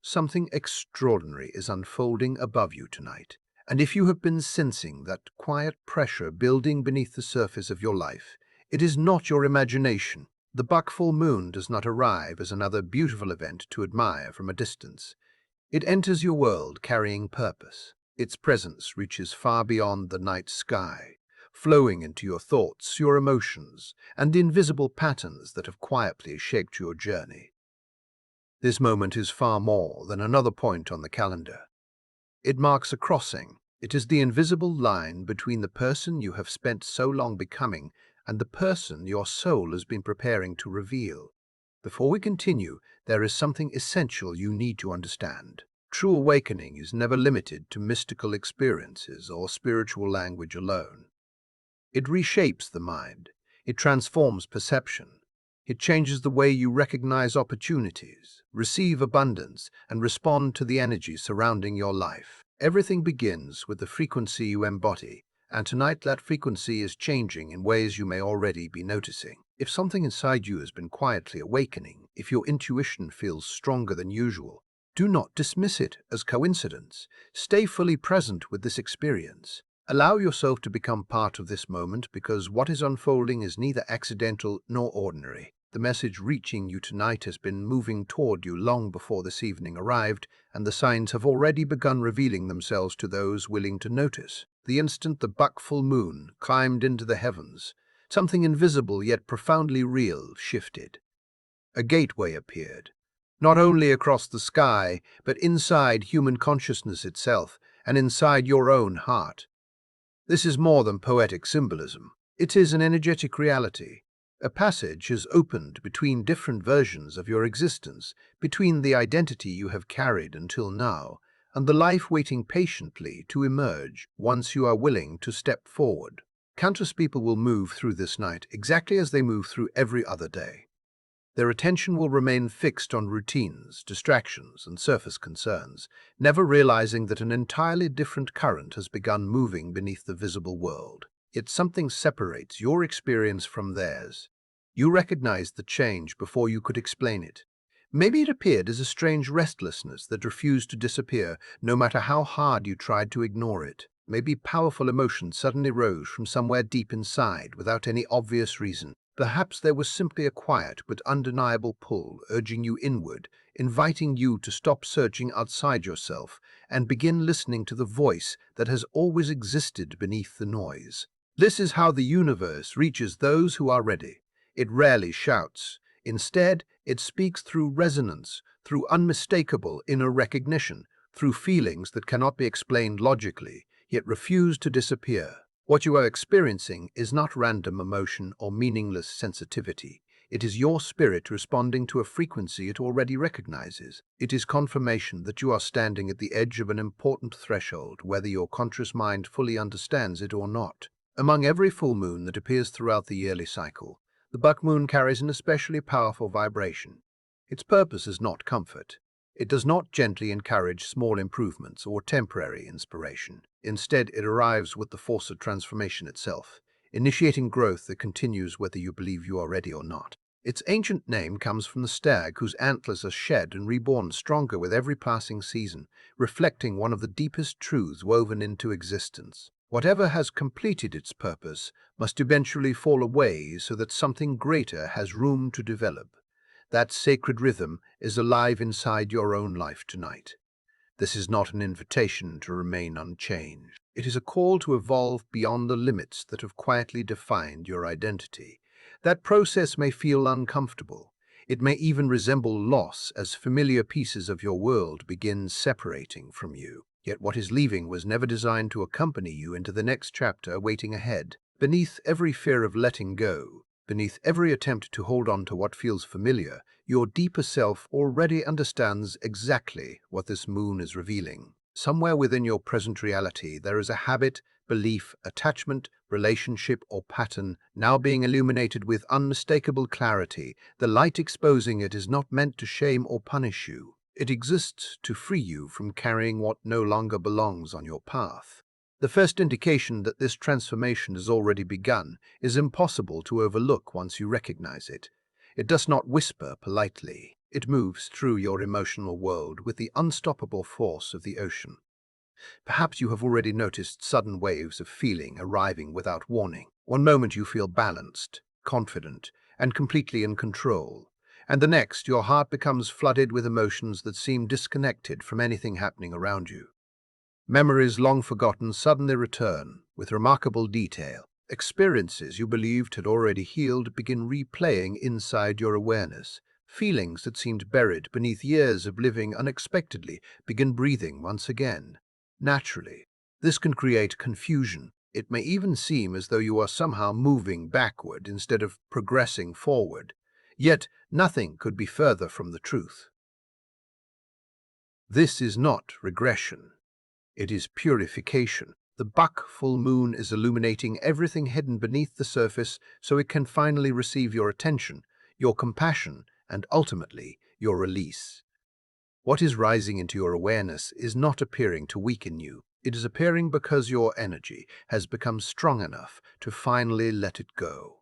Something extraordinary is unfolding above you tonight. And if you have been sensing that quiet pressure building beneath the surface of your life, it is not your imagination. The buck-full moon does not arrive as another beautiful event to admire from a distance. It enters your world carrying purpose. Its presence reaches far beyond the night sky, flowing into your thoughts, your emotions, and the invisible patterns that have quietly shaped your journey. This moment is far more than another point on the calendar. It marks a crossing. It is the invisible line between the person you have spent so long becoming and the person your soul has been preparing to reveal. Before we continue, there is something essential you need to understand. True awakening is never limited to mystical experiences or spiritual language alone. It reshapes the mind. It transforms perception. It changes the way you recognize opportunities, receive abundance, and respond to the energy surrounding your life. Everything begins with the frequency you embody, and tonight that frequency is changing in ways you may already be noticing. If something inside you has been quietly awakening, if your intuition feels stronger than usual, do not dismiss it as coincidence. Stay fully present with this experience. Allow yourself to become part of this moment because what is unfolding is neither accidental nor ordinary. The message reaching you tonight has been moving toward you long before this evening arrived, and the signs have already begun revealing themselves to those willing to notice. The instant the buck-full moon climbed into the heavens, something invisible yet profoundly real shifted. A gateway appeared, not only across the sky, but inside human consciousness itself and inside your own heart. This is more than poetic symbolism. It is an energetic reality. A passage has opened between different versions of your existence, between the identity you have carried until now, and the life waiting patiently to emerge once you are willing to step forward. Countless people will move through this night exactly as they move through every other day. Their attention will remain fixed on routines, distractions, and surface concerns, never realizing that an entirely different current has begun moving beneath the visible world. Yet something separates your experience from theirs. You recognized the change before you could explain it. Maybe it appeared as a strange restlessness that refused to disappear, no matter how hard you tried to ignore it. Maybe powerful emotion suddenly rose from somewhere deep inside without any obvious reason. Perhaps there was simply a quiet but undeniable pull urging you inward, inviting you to stop searching outside yourself and begin listening to the voice that has always existed beneath the noise. This is how the universe reaches those who are ready. It rarely shouts. Instead, it speaks through resonance, through unmistakable inner recognition, through feelings that cannot be explained logically, yet refuse to disappear. What you are experiencing is not random emotion or meaningless sensitivity. It is your spirit responding to a frequency it already recognizes. It is confirmation that you are standing at the edge of an important threshold, whether your conscious mind fully understands it or not. Among every full moon that appears throughout the yearly cycle, the buck moon carries an especially powerful vibration. Its purpose is not comfort. It does not gently encourage small improvements or temporary inspiration. Instead, it arrives with the force of transformation itself, initiating growth that continues whether you believe you are ready or not. Its ancient name comes from the stag whose antlers are shed and reborn stronger with every passing season, reflecting one of the deepest truths woven into existence. Whatever has completed its purpose must eventually fall away so that something greater has room to develop. That sacred rhythm is alive inside your own life tonight. This is not an invitation to remain unchanged. It is a call to evolve beyond the limits that have quietly defined your identity. That process may feel uncomfortable. It may even resemble loss as familiar pieces of your world begin separating from you. Yet what is leaving was never designed to accompany you into the next chapter waiting ahead. Beneath every fear of letting go, beneath every attempt to hold on to what feels familiar, your deeper self already understands exactly what this moon is revealing. Somewhere within your present reality, there is a habit, belief, attachment, relationship, or pattern now being illuminated with unmistakable clarity. The light exposing it is not meant to shame or punish you. It exists to free you from carrying what no longer belongs on your path. The first indication that this transformation has already begun is impossible to overlook once you recognize it. It does not whisper politely. It moves through your emotional world with the unstoppable force of the ocean. Perhaps you have already noticed sudden waves of feeling arriving without warning. One moment you feel balanced, confident, and completely in control, and the next your heart becomes flooded with emotions that seem disconnected from anything happening around you. Memories long forgotten suddenly return with remarkable detail. Experiences you believed had already healed begin replaying inside your awareness. Feelings that seemed buried beneath years of living unexpectedly begin breathing once again. Naturally, this can create confusion. It may even seem as though you are somehow moving backward instead of progressing forward. Yet, nothing could be further from the truth. This is not regression. It is purification. The buck full moon is illuminating everything hidden beneath the surface so it can finally receive your attention, your compassion, and ultimately, your release. What is rising into your awareness is not appearing to weaken you. It is appearing because your energy has become strong enough to finally let it go.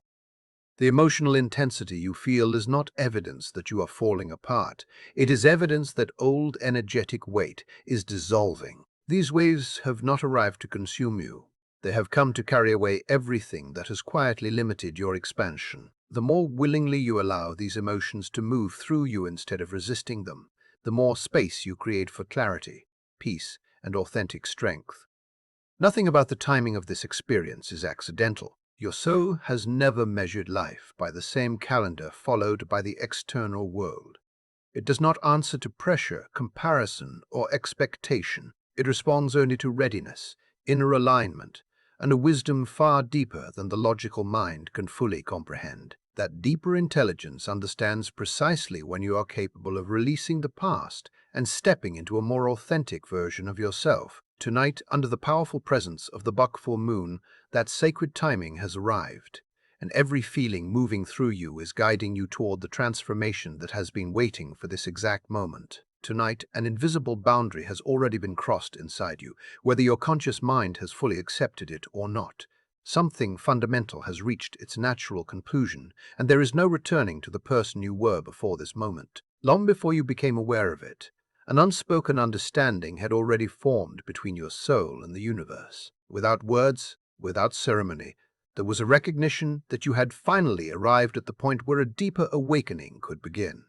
The emotional intensity you feel is not evidence that you are falling apart. It is evidence that old energetic weight is dissolving. These waves have not arrived to consume you. They have come to carry away everything that has quietly limited your expansion. The more willingly you allow these emotions to move through you instead of resisting them, the more space you create for clarity, peace, and authentic strength. Nothing about the timing of this experience is accidental. Your soul has never measured life by the same calendar followed by the external world. It does not answer to pressure, comparison, or expectation. It responds only to readiness, inner alignment, and a wisdom far deeper than the logical mind can fully comprehend. That deeper intelligence understands precisely when you are capable of releasing the past and stepping into a more authentic version of yourself. Tonight, under the powerful presence of the buckful moon, that sacred timing has arrived, and every feeling moving through you is guiding you toward the transformation that has been waiting for this exact moment. Tonight, an invisible boundary has already been crossed inside you, whether your conscious mind has fully accepted it or not. Something fundamental has reached its natural conclusion, and there is no returning to the person you were before this moment. Long before you became aware of it, an unspoken understanding had already formed between your soul and the universe. Without words, without ceremony, there was a recognition that you had finally arrived at the point where a deeper awakening could begin.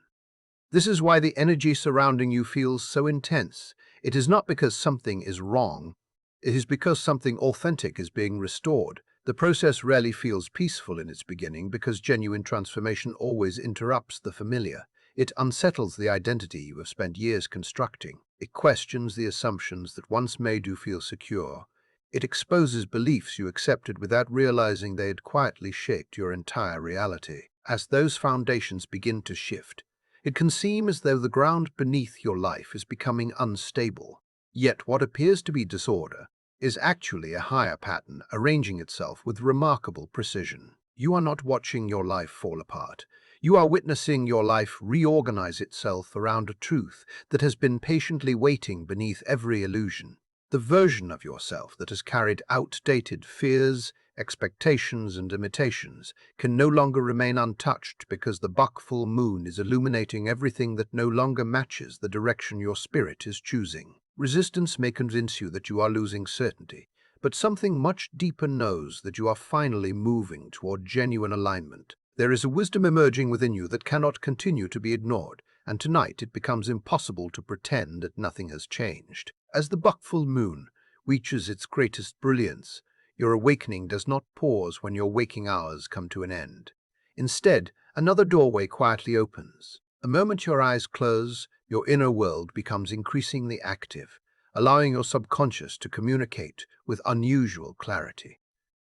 This is why the energy surrounding you feels so intense. It is not because something is wrong, it is because something authentic is being restored. The process rarely feels peaceful in its beginning because genuine transformation always interrupts the familiar. It unsettles the identity you have spent years constructing. It questions the assumptions that once made you feel secure. It exposes beliefs you accepted without realizing they had quietly shaped your entire reality. As those foundations begin to shift, it can seem as though the ground beneath your life is becoming unstable. Yet what appears to be disorder is actually a higher pattern arranging itself with remarkable precision. You are not watching your life fall apart. You are witnessing your life reorganize itself around a truth that has been patiently waiting beneath every illusion. The version of yourself that has carried outdated fears, expectations, and imitations can no longer remain untouched because the buckful moon is illuminating everything that no longer matches the direction your spirit is choosing. Resistance may convince you that you are losing certainty, but something much deeper knows that you are finally moving toward genuine alignment. There is a wisdom emerging within you that cannot continue to be ignored, and tonight it becomes impossible to pretend that nothing has changed. As the buckful moon reaches its greatest brilliance, your awakening does not pause when your waking hours come to an end. Instead, another doorway quietly opens. The moment your eyes close, your inner world becomes increasingly active, allowing your subconscious to communicate with unusual clarity.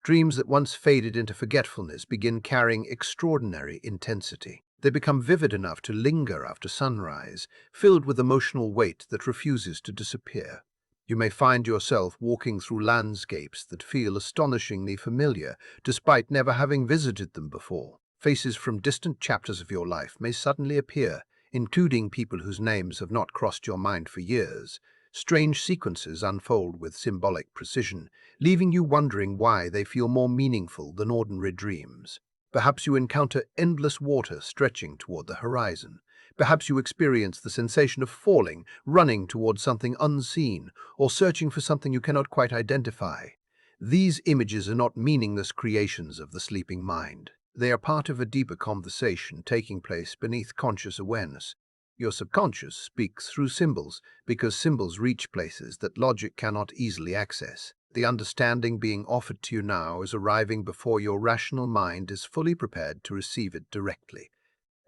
Dreams that once faded into forgetfulness begin carrying extraordinary intensity. They become vivid enough to linger after sunrise, filled with emotional weight that refuses to disappear. You may find yourself walking through landscapes that feel astonishingly familiar, despite never having visited them before. Faces from distant chapters of your life may suddenly appear, including people whose names have not crossed your mind for years. Strange sequences unfold with symbolic precision, leaving you wondering why they feel more meaningful than ordinary dreams. Perhaps you encounter endless water stretching toward the horizon, Perhaps you experience the sensation of falling, running towards something unseen, or searching for something you cannot quite identify. These images are not meaningless creations of the sleeping mind. They are part of a deeper conversation taking place beneath conscious awareness. Your subconscious speaks through symbols because symbols reach places that logic cannot easily access. The understanding being offered to you now is arriving before your rational mind is fully prepared to receive it directly.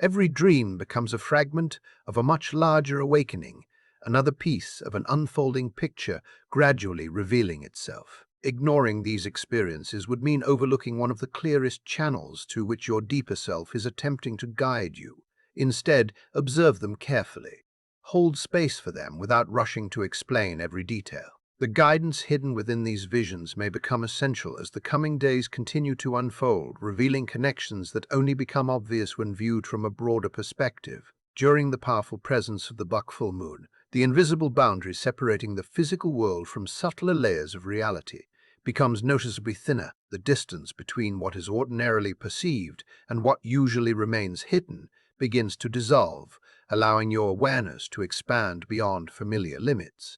Every dream becomes a fragment of a much larger awakening, another piece of an unfolding picture gradually revealing itself. Ignoring these experiences would mean overlooking one of the clearest channels through which your deeper self is attempting to guide you. Instead, observe them carefully. Hold space for them without rushing to explain every detail. The guidance hidden within these visions may become essential as the coming days continue to unfold, revealing connections that only become obvious when viewed from a broader perspective. During the powerful presence of the buck full moon, the invisible boundary separating the physical world from subtler layers of reality becomes noticeably thinner. The distance between what is ordinarily perceived and what usually remains hidden begins to dissolve, allowing your awareness to expand beyond familiar limits.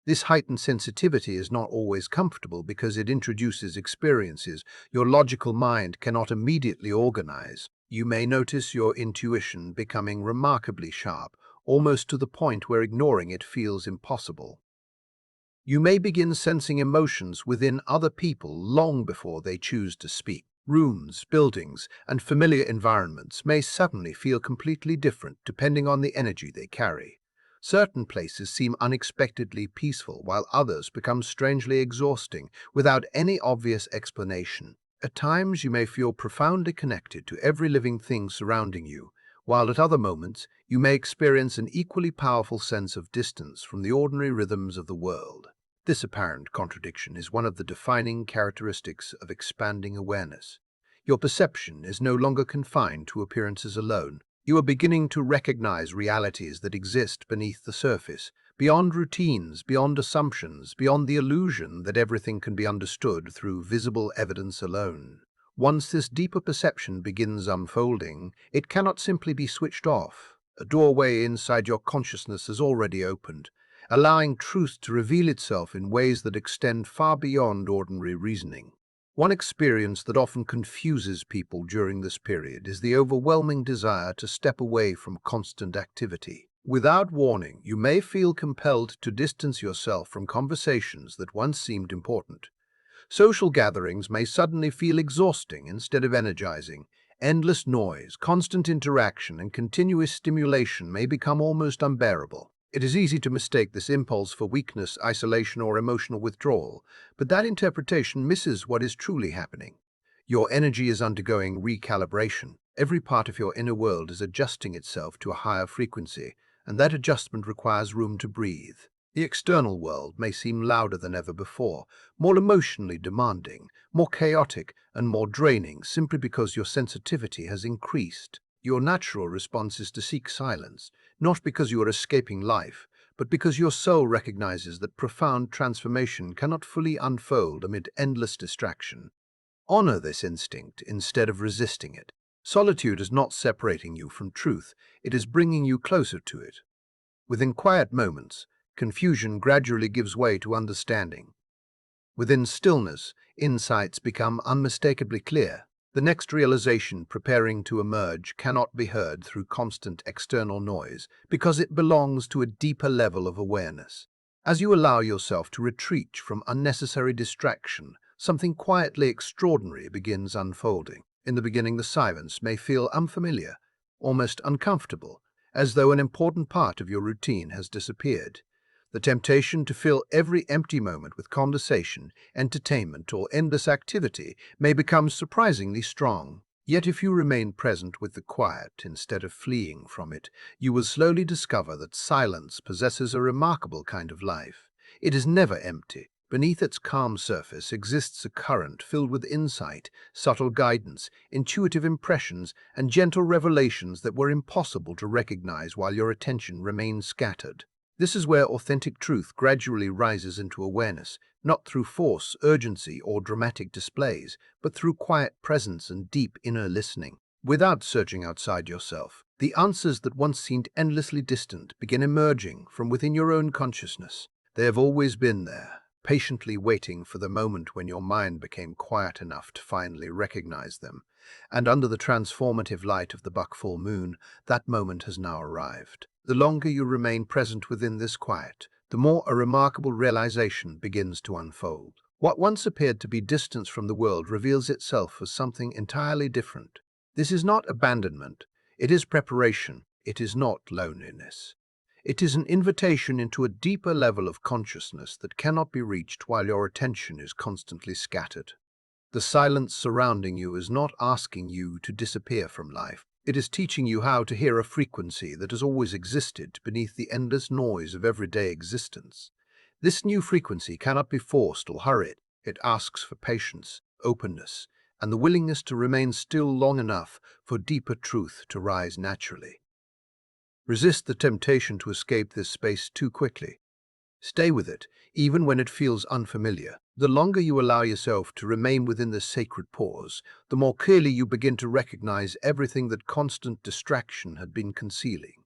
This heightened sensitivity is not always comfortable because it introduces experiences your logical mind cannot immediately organize. You may notice your intuition becoming remarkably sharp, almost to the point where ignoring it feels impossible. You may begin sensing emotions within other people long before they choose to speak. Rooms, buildings, and familiar environments may suddenly feel completely different depending on the energy they carry. Certain places seem unexpectedly peaceful, while others become strangely exhausting without any obvious explanation. At times, you may feel profoundly connected to every living thing surrounding you, while at other moments, you may experience an equally powerful sense of distance from the ordinary rhythms of the world. This apparent contradiction is one of the defining characteristics of expanding awareness. Your perception is no longer confined to appearances alone. You are beginning to recognize realities that exist beneath the surface, beyond routines, beyond assumptions, beyond the illusion that everything can be understood through visible evidence alone. Once this deeper perception begins unfolding, it cannot simply be switched off. A doorway inside your consciousness has already opened, allowing truth to reveal itself in ways that extend far beyond ordinary reasoning. One experience that often confuses people during this period is the overwhelming desire to step away from constant activity. Without warning, you may feel compelled to distance yourself from conversations that once seemed important. Social gatherings may suddenly feel exhausting instead of energizing. Endless noise, constant interaction, and continuous stimulation may become almost unbearable. It is easy to mistake this impulse for weakness, isolation, or emotional withdrawal, but that interpretation misses what is truly happening. Your energy is undergoing recalibration. Every part of your inner world is adjusting itself to a higher frequency, and that adjustment requires room to breathe. The external world may seem louder than ever before, more emotionally demanding, more chaotic, and more draining simply because your sensitivity has increased. Your natural response is to seek silence, not because you are escaping life, but because your soul recognizes that profound transformation cannot fully unfold amid endless distraction. Honor this instinct instead of resisting it. Solitude is not separating you from truth, it is bringing you closer to it. Within quiet moments, confusion gradually gives way to understanding. Within stillness, insights become unmistakably clear. The next realization preparing to emerge cannot be heard through constant external noise because it belongs to a deeper level of awareness. As you allow yourself to retreat from unnecessary distraction, something quietly extraordinary begins unfolding. In the beginning, the silence may feel unfamiliar, almost uncomfortable, as though an important part of your routine has disappeared. The temptation to fill every empty moment with conversation, entertainment, or endless activity may become surprisingly strong. Yet if you remain present with the quiet instead of fleeing from it, you will slowly discover that silence possesses a remarkable kind of life. It is never empty. Beneath its calm surface exists a current filled with insight, subtle guidance, intuitive impressions, and gentle revelations that were impossible to recognize while your attention remained scattered. This is where authentic truth gradually rises into awareness, not through force, urgency, or dramatic displays, but through quiet presence and deep inner listening. Without searching outside yourself, The answers that once seemed endlessly distant begin emerging from within your own consciousness. They have always been there, patiently waiting for the moment when your mind became quiet enough to finally recognize them. And under the transformative light of the buck full moon, that moment has now arrived. The longer you remain present within this quiet, the more a remarkable realization begins to unfold. What once appeared to be distance from the world reveals itself as something entirely different. This is not abandonment, it is preparation, it is not loneliness. It is an invitation into a deeper level of consciousness that cannot be reached while your attention is constantly scattered. The silence surrounding you is not asking you to disappear from life. It is teaching you how to hear a frequency that has always existed beneath the endless noise of everyday existence. This new frequency cannot be forced or hurried. It asks for patience, openness, and the willingness to remain still long enough for deeper truth to rise naturally. Resist the temptation to escape this space too quickly. Stay with it, even when it feels unfamiliar. The longer you allow yourself to remain within this sacred pause, the more clearly you begin to recognize everything that constant distraction had been concealing.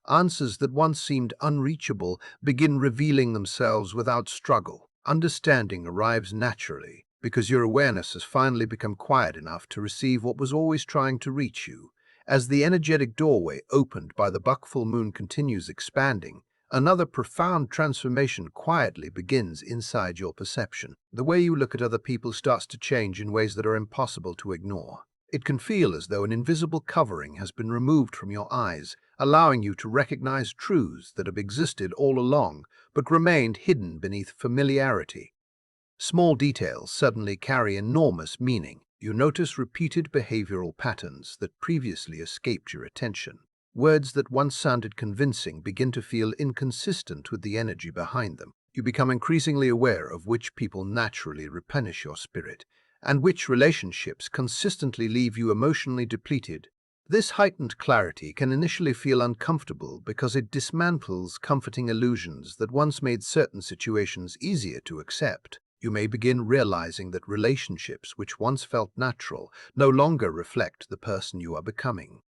Answers that once seemed unreachable begin revealing themselves without struggle. Understanding arrives naturally, because your awareness has finally become quiet enough to receive what was always trying to reach you. As the energetic doorway opened by the buck full moon continues expanding, another profound transformation quietly begins inside your perception. The way you look at other people starts to change in ways that are impossible to ignore. It can feel as though an invisible covering has been removed from your eyes, allowing you to recognize truths that have existed all along but remained hidden beneath familiarity. Small details suddenly carry enormous meaning. You notice repeated behavioral patterns that previously escaped your attention. Words that once sounded convincing begin to feel inconsistent with the energy behind them. You become increasingly aware of which people naturally replenish your spirit, and which relationships consistently leave you emotionally depleted. This heightened clarity can initially feel uncomfortable because it dismantles comforting illusions that once made certain situations easier to accept. You may begin realizing that relationships which once felt natural no longer reflect the person you are becoming.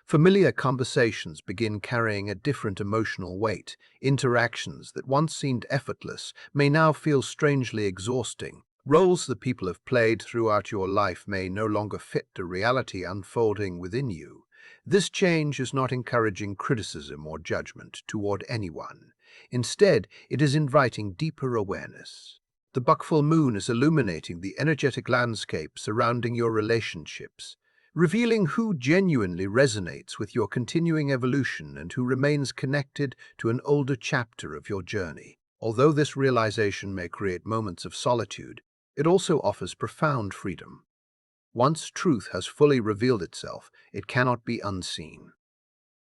Familiar conversations begin carrying a different emotional weight. Interactions that once seemed effortless may now feel strangely exhausting. Roles that people have played throughout your life may no longer fit the reality unfolding within you. This change is not encouraging criticism or judgment toward anyone. Instead, it is inviting deeper awareness. The buck full moon is illuminating the energetic landscape surrounding your relationships, revealing who genuinely resonates with your continuing evolution and who remains connected to an older chapter of your journey. Although this realization may create moments of solitude, it also offers profound freedom. Once truth has fully revealed itself, it cannot be unseen.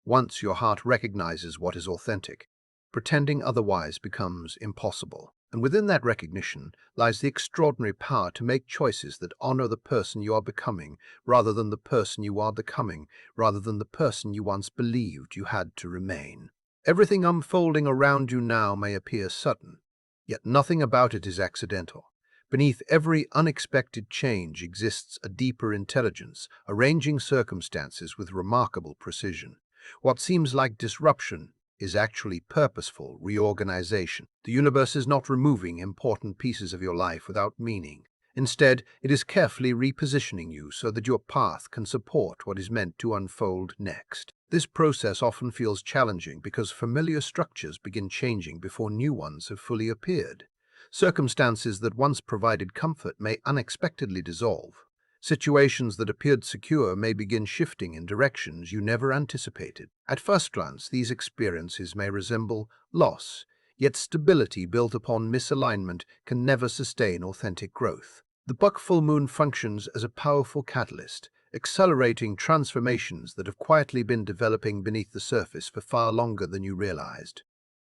Once your heart recognizes what is authentic, pretending otherwise becomes impossible. And within that recognition lies the extraordinary power to make choices that honor the person you are becoming, rather than the person you are becoming, rather than the person you once believed you had to remain. Everything unfolding around you now may appear sudden, yet nothing about it is accidental. Beneath every unexpected change exists a deeper intelligence, arranging circumstances with remarkable precision. What seems like disruption is actually purposeful reorganization. The universe is not removing important pieces of your life without meaning. Instead, it is carefully repositioning you so that your path can support what is meant to unfold next. This process often feels challenging because familiar structures begin changing before new ones have fully appeared. Circumstances that once provided comfort may unexpectedly dissolve. Situations that appeared secure may begin shifting in directions you never anticipated. At first glance, these experiences may resemble loss, yet stability built upon misalignment can never sustain authentic growth. The buck full moon functions as a powerful catalyst, accelerating transformations that have quietly been developing beneath the surface for far longer than you realized.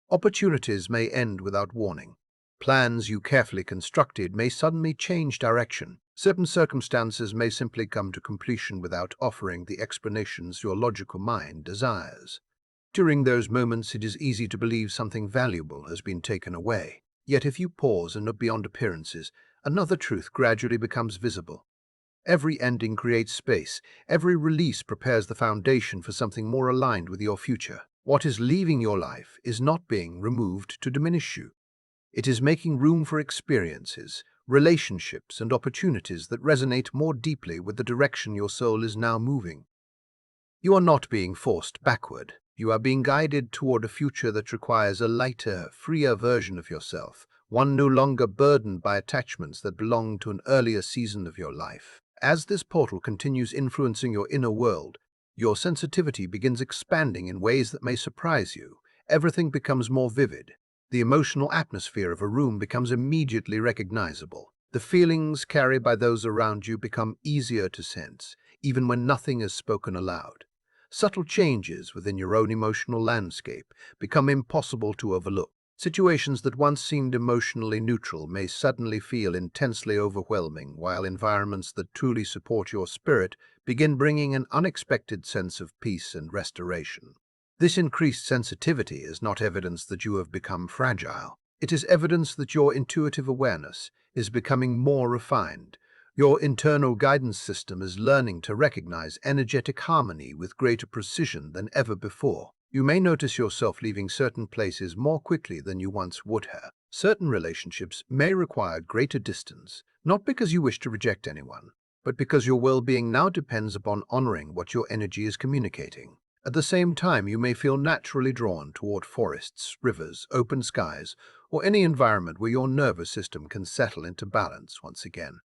Opportunities may end without warning. Plans you carefully constructed may suddenly change direction. Certain circumstances may simply come to completion without offering the explanations your logical mind desires. During those moments, it is easy to believe something valuable has been taken away. Yet if you pause and look beyond appearances, another truth gradually becomes visible. Every ending creates space. Every release prepares the foundation for something more aligned with your future. What is leaving your life is not being removed to diminish you. It is making room for experiences, relationships, and opportunities that resonate more deeply with the direction your soul is now moving. You are not being forced backward. You are being guided toward a future that requires a lighter, freer version of yourself, one no longer burdened by attachments that belong to an earlier season of your life. As this portal continues influencing your inner world, your sensitivity begins expanding in ways that may surprise you. Everything becomes more vivid. The emotional atmosphere of a room becomes immediately recognizable. The feelings carried by those around you become easier to sense, even when nothing is spoken aloud. Subtle changes within your own emotional landscape become impossible to overlook. Situations that once seemed emotionally neutral may suddenly feel intensely overwhelming, while environments that truly support your spirit begin bringing an unexpected sense of peace and restoration. This increased sensitivity is not evidence that you have become fragile. It is evidence that your intuitive awareness is becoming more refined. Your internal guidance system is learning to recognize energetic harmony with greater precision than ever before. You may notice yourself leaving certain places more quickly than you once would have. Certain relationships may require greater distance, not because you wish to reject anyone, but because your well-being now depends upon honoring what your energy is communicating. At the same time, you may feel naturally drawn toward forests, rivers, open skies, or any environment where your nervous system can settle into balance once again.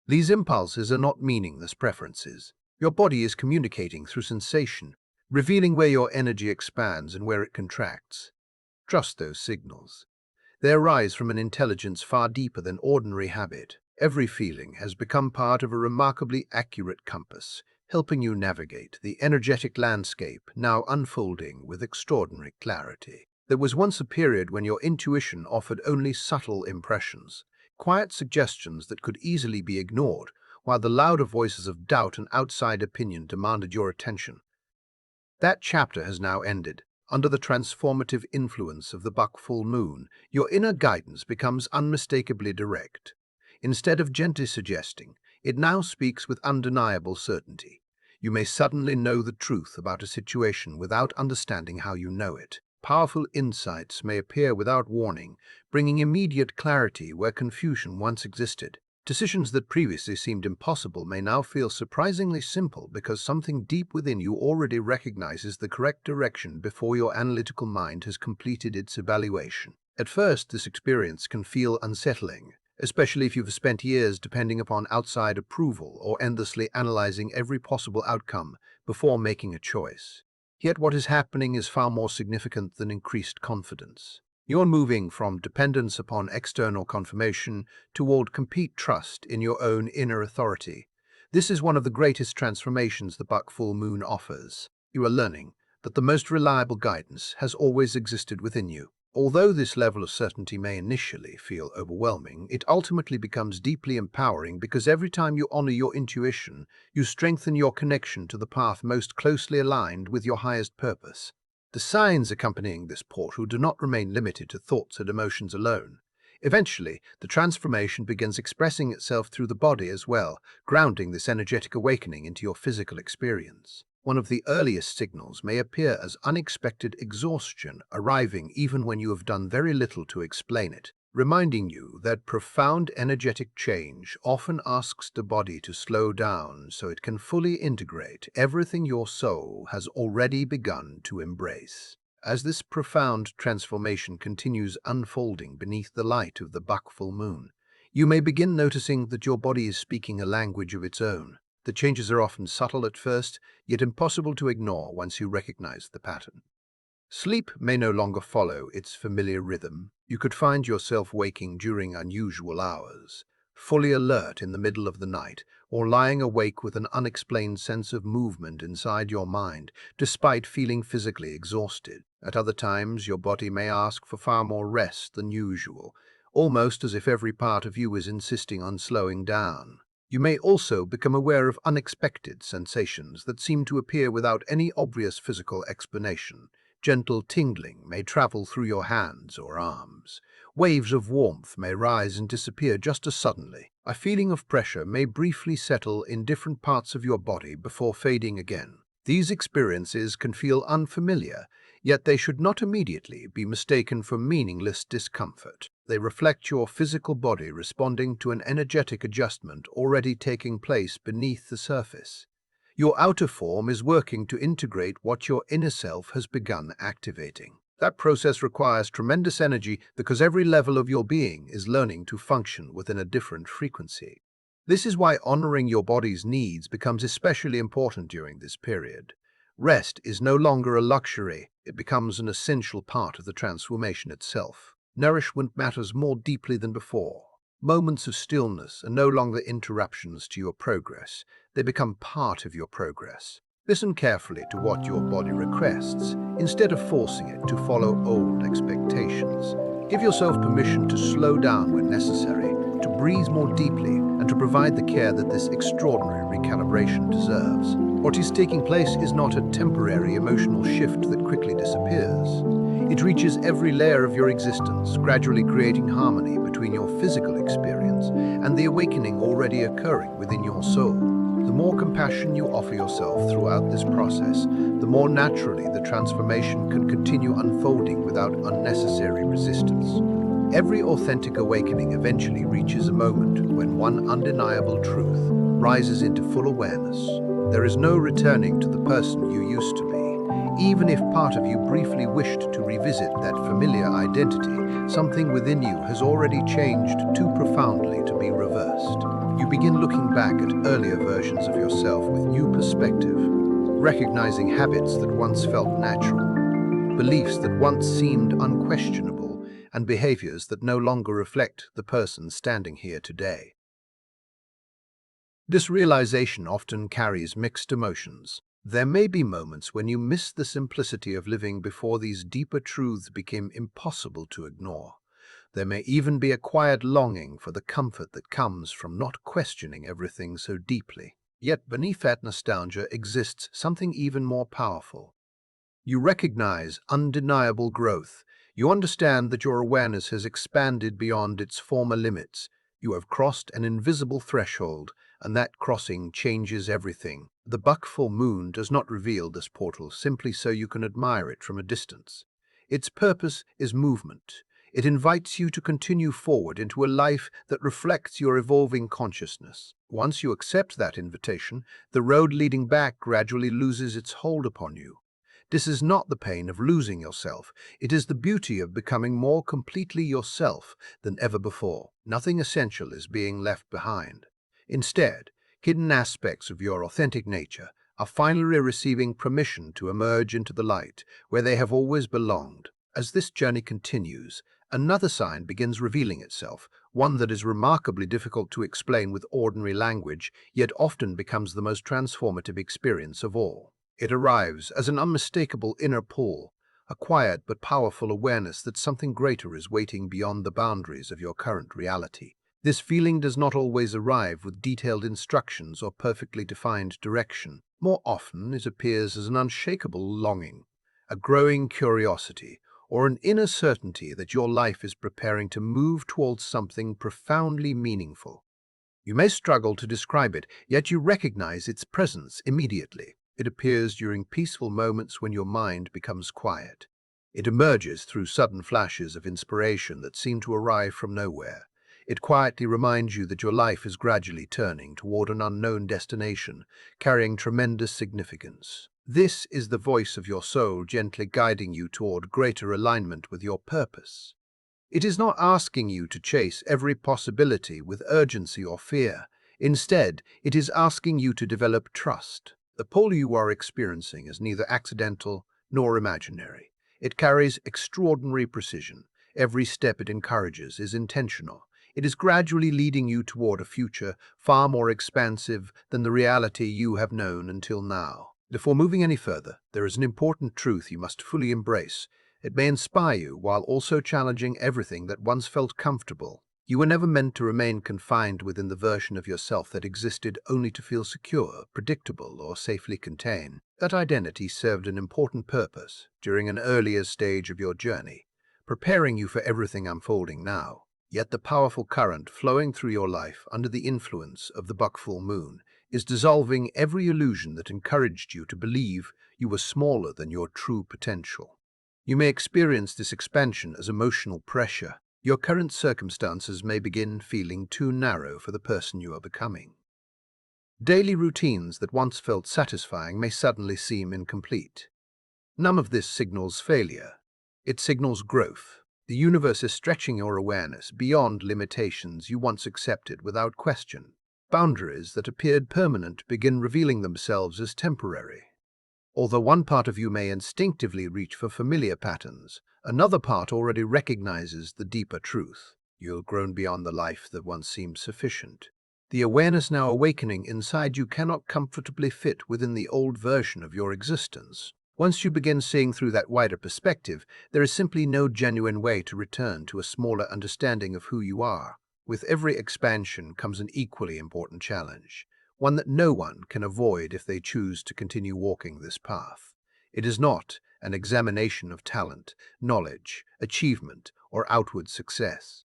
These impulses are not meaningless preferences. Your body is communicating through sensation, revealing where your energy expands and where it contracts. Trust those signals. They arise from an intelligence far deeper than ordinary habit. Every feeling has become part of a remarkably accurate compass, helping you navigate the energetic landscape now unfolding with extraordinary clarity. There was once a period when your intuition offered only subtle impressions, quiet suggestions that could easily be ignored, while the louder voices of doubt and outside opinion demanded your attention. That chapter has now ended. Under the transformative influence of the buck full moon, your inner guidance becomes unmistakably direct. Instead of gently suggesting, it now speaks with undeniable certainty. You may suddenly know the truth about a situation without understanding how you know it. Powerful insights may appear without warning, bringing immediate clarity where confusion once existed. Decisions that previously seemed impossible may now feel surprisingly simple because something deep within you already recognizes the correct direction before your analytical mind has completed its evaluation. At first, this experience can feel unsettling, especially if you've spent years depending upon outside approval or endlessly analyzing every possible outcome before making a choice. Yet what is happening is far more significant than increased confidence. You're moving from dependence upon external confirmation toward complete trust in your own inner authority. This is one of the greatest transformations the buck full moon offers. You are learning that the most reliable guidance has always existed within you. Although this level of certainty may initially feel overwhelming, it ultimately becomes deeply empowering because every time you honor your intuition, you strengthen your connection to the path most closely aligned with your highest purpose. The signs accompanying this portal do not remain limited to thoughts and emotions alone. Eventually, the transformation begins expressing itself through the body as well, grounding this energetic awakening into your physical experience. One of the earliest signals may appear as unexpected exhaustion, arriving even when you have done very little to explain it, reminding you that profound energetic change often asks the body to slow down so it can fully integrate everything your soul has already begun to embrace. As this profound transformation continues unfolding beneath the light of the buck full moon, you may begin noticing that your body is speaking a language of its own. The changes are often subtle at first, yet impossible to ignore once you recognize the pattern. Sleep may no longer follow its familiar rhythm. You could find yourself waking during unusual hours, fully alert in the middle of the night, or lying awake with an unexplained sense of movement inside your mind, despite feeling physically exhausted. At other times, your body may ask for far more rest than usual, almost as if every part of you is insisting on slowing down. You may also become aware of unexpected sensations that seem to appear without any obvious physical explanation, Gentle tingling may travel through your hands or arms. Waves of warmth may rise and disappear just as suddenly. A feeling of pressure may briefly settle in different parts of your body before fading again. These experiences can feel unfamiliar, yet they should not immediately be mistaken for meaningless discomfort. They reflect your physical body responding to an energetic adjustment already taking place beneath the surface. Your outer form is working to integrate what your inner self has begun activating. That process requires tremendous energy because every level of your being is learning to function within a different frequency. This is why honoring your body's needs becomes especially important during this period. Rest is no longer a luxury, it becomes an essential part of the transformation itself. Nourishment matters more deeply than before. Moments of stillness are no longer interruptions to your progress, they become part of your progress. Listen carefully to what your body requests, instead of forcing it to follow old expectations. Give yourself permission to slow down when necessary, to breathe more deeply, and to provide the care that this extraordinary recalibration deserves. What is taking place is not a temporary emotional shift that quickly disappears. It reaches every layer of your existence, gradually creating harmony between your physical experience and the awakening already occurring within your soul. The more compassion you offer yourself throughout this process, the more naturally the transformation can continue unfolding without unnecessary resistance. Every authentic awakening eventually reaches a moment when one undeniable truth rises into full awareness. There is no returning to the person you used to be. Even if part of you briefly wished to revisit that familiar identity, something within you has already changed too profoundly to be reversed. You begin looking back at earlier versions of yourself with new perspective, recognizing habits that once felt natural, beliefs that once seemed unquestionable, and behaviors that no longer reflect the person standing here today. This realization often carries mixed emotions. There may be moments when you miss the simplicity of living before these deeper truths became impossible to ignore. There may even be a quiet longing for the comfort that comes from not questioning everything so deeply. Yet beneath that nostalgia exists something even more powerful. You recognize undeniable growth. You understand that your awareness has expanded beyond its former limits. You have crossed an invisible threshold, and that crossing changes everything. The buckful moon does not reveal this portal simply so you can admire it from a distance. Its purpose is movement. It invites you to continue forward into a life that reflects your evolving consciousness. Once you accept that invitation, the road leading back gradually loses its hold upon you. This is not the pain of losing yourself. It is the beauty of becoming more completely yourself than ever before. Nothing essential is being left behind. Instead, hidden aspects of your authentic nature are finally receiving permission to emerge into the light where they have always belonged. As this journey continues, another sign begins revealing itself, one that is remarkably difficult to explain with ordinary language, yet often becomes the most transformative experience of all. It arrives as an unmistakable inner pull, a quiet but powerful awareness that something greater is waiting beyond the boundaries of your current reality. This feeling does not always arrive with detailed instructions or perfectly defined direction. More often, it appears as an unshakable longing, a growing curiosity, or an inner certainty that your life is preparing to move towards something profoundly meaningful. You may struggle to describe it, yet you recognize its presence immediately. It appears during peaceful moments when your mind becomes quiet. It emerges through sudden flashes of inspiration that seem to arrive from nowhere. It quietly reminds you that your life is gradually turning toward an unknown destination, carrying tremendous significance. This is the voice of your soul gently guiding you toward greater alignment with your purpose. It is not asking you to chase every possibility with urgency or fear. Instead, it is asking you to develop trust. The pull you are experiencing is neither accidental nor imaginary. It carries extraordinary precision. Every step it encourages is intentional. It is gradually leading you toward a future far more expansive than the reality you have known until now. Before moving any further, there is an important truth you must fully embrace. It may inspire you while also challenging everything that once felt comfortable. You were never meant to remain confined within the version of yourself that existed only to feel secure, predictable, or safely contained. That identity served an important purpose during an earlier stage of your journey, preparing you for everything unfolding now. Yet the powerful current flowing through your life under the influence of the buck-full moon is dissolving every illusion that encouraged you to believe you were smaller than your true potential. You may experience this expansion as emotional pressure. Your current circumstances may begin feeling too narrow for the person you are becoming. Daily routines that once felt satisfying may suddenly seem incomplete. None of this signals failure. It signals growth. The universe is stretching your awareness beyond limitations you once accepted without question. Boundaries that appeared permanent begin revealing themselves as temporary. Although one part of you may instinctively reach for familiar patterns, another part already recognizes the deeper truth. You've grown beyond the life that once seemed sufficient. The awareness now awakening inside you cannot comfortably fit within the old version of your existence. Once you begin seeing through that wider perspective, there is simply no genuine way to return to a smaller understanding of who you are. With every expansion comes an equally important challenge, one that no one can avoid if they choose to continue walking this path. It is not an examination of talent, knowledge, achievement, or outward success.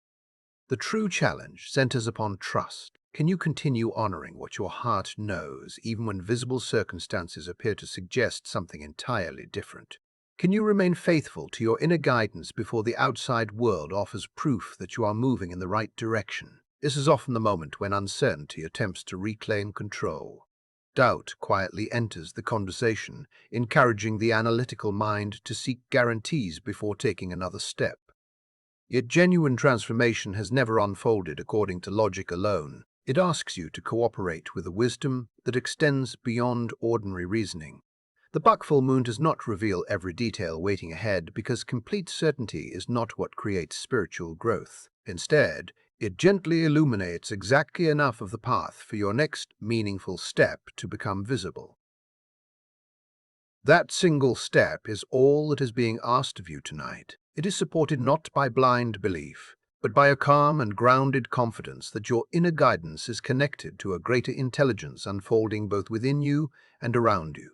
The true challenge centers upon trust. Can you continue honoring what your heart knows, even when visible circumstances appear to suggest something entirely different? Can you remain faithful to your inner guidance before the outside world offers proof that you are moving in the right direction? This is often the moment when uncertainty attempts to reclaim control. Doubt quietly enters the conversation, encouraging the analytical mind to seek guarantees before taking another step. Yet genuine transformation has never unfolded according to logic alone. It asks you to cooperate with a wisdom that extends beyond ordinary reasoning. The buck-full moon does not reveal every detail waiting ahead because complete certainty is not what creates spiritual growth. Instead, it gently illuminates exactly enough of the path for your next meaningful step to become visible. That single step is all that is being asked of you tonight. It is supported not by blind belief, but by a calm and grounded confidence that your inner guidance is connected to a greater intelligence unfolding both within you and around you.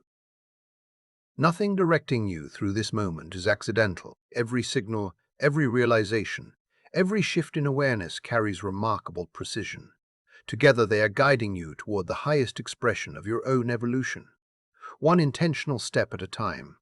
Nothing directing you through this moment is accidental. Every signal, every realization, every shift in awareness carries remarkable precision. Together they are guiding you toward the highest expression of your own evolution, one intentional step at a time.